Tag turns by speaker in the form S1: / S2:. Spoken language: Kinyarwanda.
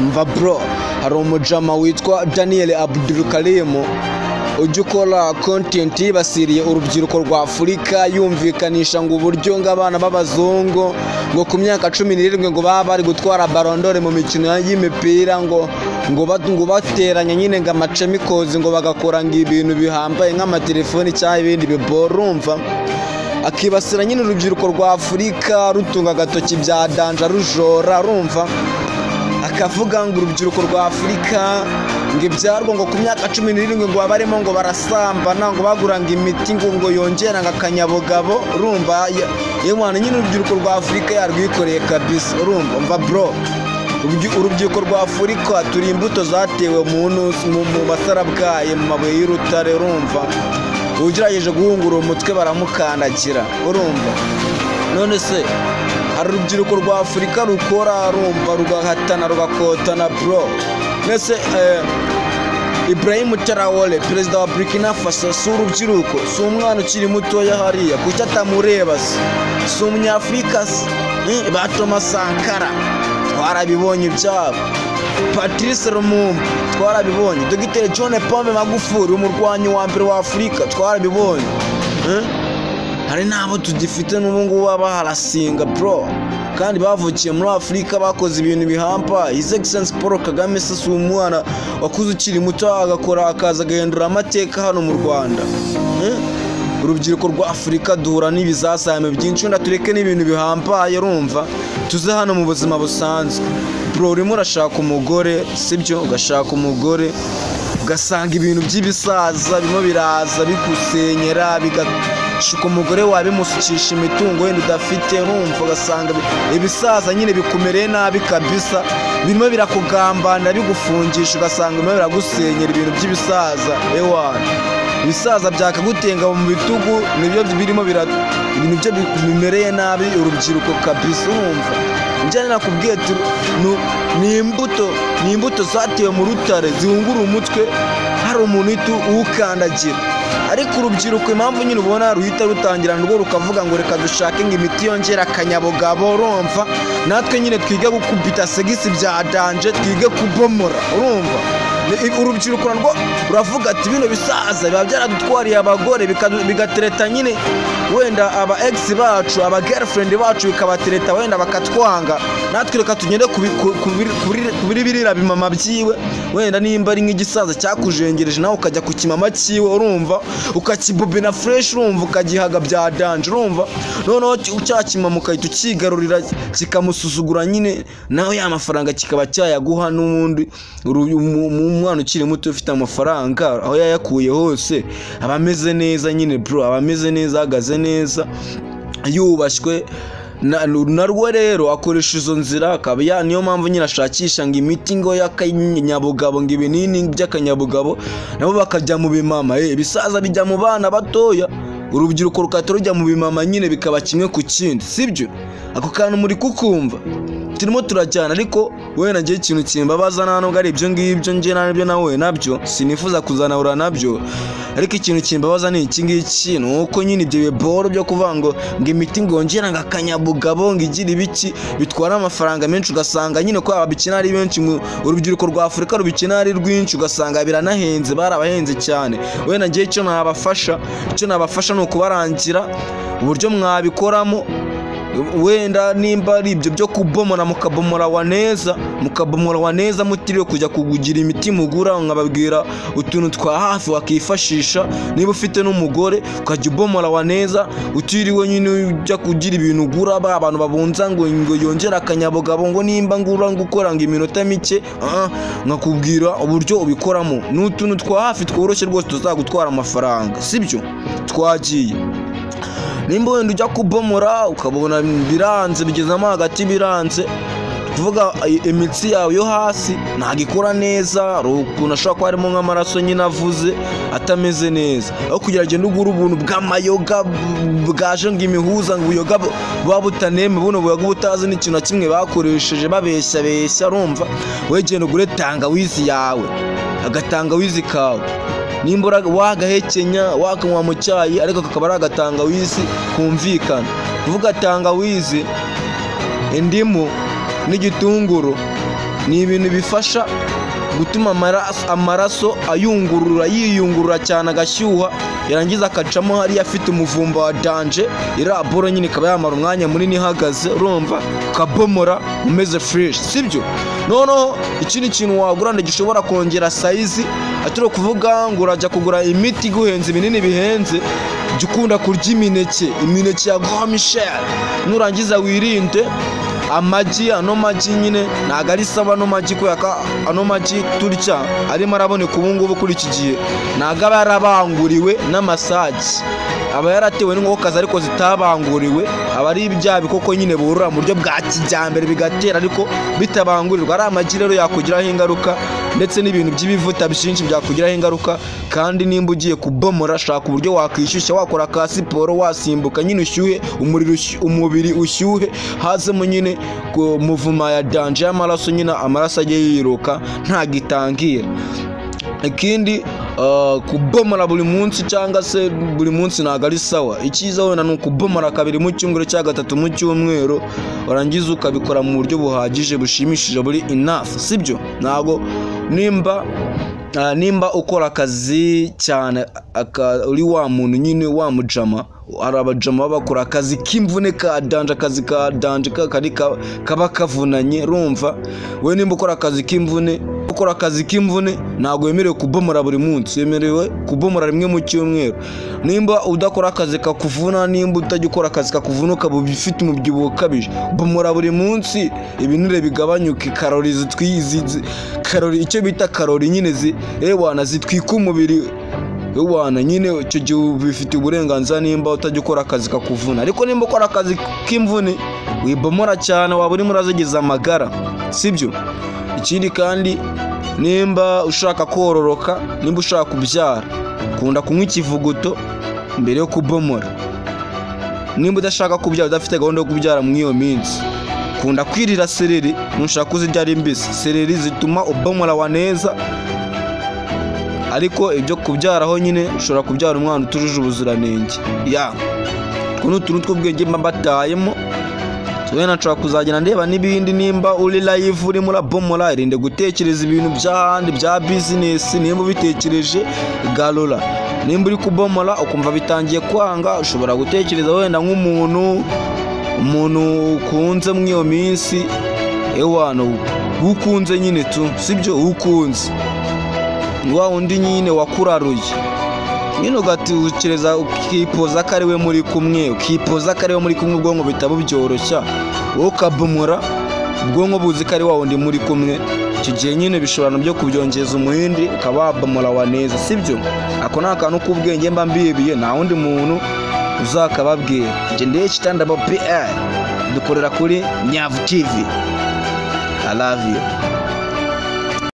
S1: mva bro, hari umujama witwa Daniel Abdul Karim ujya ukora content yibasiriye urubyiruko rwa Afurika yumvikanisha ngo uburyo ng'abana b'abazungu ngo ku myaka 17 ngo baba bari gutwara Ballon d'Or mu mikino y'imipira ngo bateranya nyine ngo amacemikozi ngo bagakora ngo ibintu bihambaye nk'amatelefoni cyangwa ibindi biborumva, akibasira nyine urubyiruko rwa Afurika rutunga agatoki bya danja rujora rumva, akavuga ngo urubyiruko rwa Afurika ngo ibyarwo ngo ku myaka 17 ngo babarimo ngo barasambana ngo baguranga imiti ngo yongera ngo akanyabugabo urumva yemwana nyine urubyiruko rwa Afurika yarwikoreye kabisa urumva. Mva bro, urubyiruko rwa Afurika turi imbuto zatewe mu masarabwaye mu mabuye y'urutare urumva, ugerageje guhungura umutwe baramukandagira urumva. None se hari urubyiruko rwa Afurika rukora rumva rugahatana rugakotana bro. Nese Ibrahim Traoré perezida wa Burkina Faso si urubyiruko, si umwana ukiri mutoya hariya kuki atamureba se, si umunyafurika se? Ba Thomas Sankara twarabibonye ibyabo, Patrice Lumumba twarabibonye, Dr John Pombe Magufuli umurwanyi wa mbere wa Afurika twarabibonye. Hari nabo tugifite n'ubu ngubu baharasinga bro, kandi bavukiye muri Afurika bakoze ibintu bihamba. His Excellency Paul Kagame se umwana wakuze ukiri muto agakora akaza gahindura amateka hano mu Rwanda. Urubyiruko rwa Afurika duhura n'ibizasame byinshi, tureke n'ibintu bihambaye urumva, tuze hano mu buzima busanzwe bro. Urimo urashaka umugore sibyo, ugashaka umugore ugasanga ibintu by'ibisaza bimo biraza bigusenyera bigashuka umugore wabimusukisha imitungo wenda udafite urumva, ugasanga ibisaza nyine bikumereye nabi kabisa, birimo birakugambana bigufungisha, ugasanga birimo biragusenyera ibintu by'ibisaza. Ibisaza byakagutenga mu bitugu nibyo birimo ibintu byo bimereye nabi urubyiruko kabisa urumva. Njyane nakubwiye ni imbuto zatewe mu rutare zihungura umutwe, hari umuntu uwukandagira. Ariko urubyiruko impamvu nyine ubona ruhita rutangira ngo rukavuga ngo reka dushake ngo imiti yongera akanyabugabo urumva, natwe nyine twige gukubita segisi bya danje, twige kubomora urumva. Urubyiruko narwo ruravuga ati bino bisaza biba byaradutwariye abagore bigatereta nyine wenda aba ex bacu aba girlfriend bacu bikabatereta wenda bakatwanga, natwe reka tugende kubiri birira bimama byiwe, wenda nimba ari nk'igisaza cyakujengereje nawe ukajya ku kimama cyiwe urumva, ukakibubina fresh urumva, ukagihaga bya danje urumva. Noneho ucyakimama ukahita ukigarurira kikamusuzugura nyine, nawe ya mafaranga kikaba cyayaguha n'ubundi. Umwana ukiri muto ufite amafaranga aho yayakuye hose aba ameze neza nyine bro, aba ameze neza, ahagaze neza, yubashywe narwo rero akoresha izo nzira. Akaba niyo mpamvu nyine ashakisha ngo imiti ngo y'akanyabugabo, ngo ibinini by'akanyabugabo nabo bakajya mu bimama. Ibisaza bijya mu bana batoya, urubyiruko rukahita rujya mu bimama nyine bikaba kimwe ku kindi sibyo. Ako kantu muri kukumva turimo turajyana, ariko wenda ngiye ikintu kimbabaza nta nubwo ari ibyo ngibyo ngiye nabyo nawe nabyo sinifuza kuzanahura nabyo, ariko ikintu kimbabaza ni iki ngiki, nuko nyine ibyo biboro byo kuvuga ngo imiti ngongera ngo akanyabugabo ngo igira ibiki bitwara amafaranga menshi, ugasanga nyine ko ababikina ari benshi, urubyiruko rwa Afurika rubikina ari rwinshi, ugasanga biranahenze, barabahenze cyane. Wenda ngiye icyo nabafasha ni ukubarangira uburyo mwabikoramo, wenda nimba ari ibyo byo kubomora mukabomora wa neza mutiriwe kujya kugugira imiti mugura, nkababwira utuntu twa hafi wakifashisha. Niba ufite n'umugore ukajya ubomora wa neza, utiriwe nyine ujya kugira ibintu ugura abantu babunza ngo yongera akanyabugabo, ngo nimba ngura gukora ngo iminota mike nkakubwira uburyo ubikoramo. N'utuntu twa hafi tworoshye rwose tuzagutwara amafaranga sibyo. Twagiye nimba wenda ujya kubomora ukabona biranze, bigezamo hagati biranze, kuvuga imitsi yawe yo hasi ntabwo ikora neza, ukuntu ashobora kuba harimo nk'amaraso nyine avuze atameze neza. aho kugira ngo ugure ubuntu bw'amayoga bwaje ngo imihuza ngo ubuyoga buba butaneme, buno buyoga butazi n'ikintu na kimwe bakoresheje babeshya urumva, wegenda ugure tangawizi yawe, agatangawizi kawe nimbura wagahekenya wakanywa mu cyayi, ariko kakaba ari agatangawizi kumvikana. Kuvuga tangawizi, indimu n'igitunguru ni ibintu bifasha gutuma amaraso yiyungurura cyane agashyuha, yarangiza akacamo hariya afite umuvumba wa danje, iriya boro nyine ikaba yamara umwanya munini ihagaze, urumva ukabomora umeze fresh, sibyo? Noneho ikindi kintu wagura gishobora kongera size, atari kuvuga ngo urajya kugura imiti guhenze ibinini bihenze, jya ukunda kurya imineke ya Grand Michel, nurangiza wirinde amagi. Ano magi nyine ntago ari sawa, ano magi kubera ano magi turya arimo araboneka ubu ngubu kuri iki gihe ntago aba yarabanguriwe n'amasaji, aba yaratewe n'inkokokazi ariko zitabanguriwe, aba ari ibya bikoko nyine borora mu buryo bwa kijyambere bigatera ariko bitabangurirwa. Ari amagi rero yakugiraho ingaruka, ndetse n'ibintu by'ibivuta byinshi byakugiraho ingaruka. Kandi nimba ugiye kubomora, shaka uburyo wakwishyushya, wakora ka siporo, wasimbuka nyine ushyuhe umubiri ushyuhe, hazemo nyine muvuma ya danje y'amaraso, nyine amaraso agiye yiruka ntagitangira. Ikindi kubomora buri munsi cyangwa se buri munsi ntago ari sawa. Icyiza wenda ni ukubomora kabiri mu cyumweru cyangwa gatatu mu cyumweru, warangiza ukabikora mu buryo buhagije bushimishije buri enough, sibyo? Ntago nimba ukora akazi cyane uri wa muntu nyine wa mujama, hari abajama bakora akazi k'imvune ka danje, akazi ka danje kaba kavunanye, urumva? We nimba ukora akazi k'imvune ntabwo wemerewe kubomora buri munsi, wemerewe kubomora rimwe mu cyumweru. Nimba udakora akazi kakuvuna, nimba utajya ukora akazi kakuvuna ukaba ufite umubyibuho ukabije, bomora buri munsi, ibinure bigabanyuke, karori icyo bita karori nyine zitwika umubiri, wana nyine icyo gihe bifite uburenganzira nimba utajya ukora akazi kakuvuna. Ariko nimba ukora akazi k'imvune wibomora cyane, waba urimo urazigiza amagara, sibyo? Ikindi kandi nimba ushaka kororoka, nimba ushaka kubyara, kunda kunywa ikivuguto mbere yo kubomora. Nimba udashaka kubyara, udafite gahunda yo kubyara muri iyo minsi, kunda kwirira sereri, nushaka kuzirya ari mbisi. Sereri zituma ubomora wa neza, ariko ibyo kubyaraho nyine ushobora kubyara umwana utujuje ubuziranenge. Kuno tuntu tw'ubwenge mba batayemo, wenda nshobora kuzagenda ndeba n'ibindi. Nimba uri live uri murabomora, irinde gutekereza ibintu by'ahandi bya business. Nimba ubitekereje garura. Nimba uri kubomora ukumva bitangiye kwanga, ushobora gutekereza wenda nk'umuntu ukunze muri iyo minsi, ukunze nyine tu, sibyo? Ukunze wa undi nyine wakuraruye nyine, ugatekereza ukipoza ko ari we muri kumwe, ubwonko bitaba byoroshya, wowe ukabomora ubwonko buzi ko ari wa wundi muri kumwe. Icyo gihe nyine bishobora byo kubyongeza umuhindi, ukaba wabomora wa neza, sibyo? Ako ni akantu k'ubwenge mba mbibiye, nta wundi muntu uzakababwira. Njye ndiye Kitandabo PR, dukorera kuri Nyavu TV. I love you.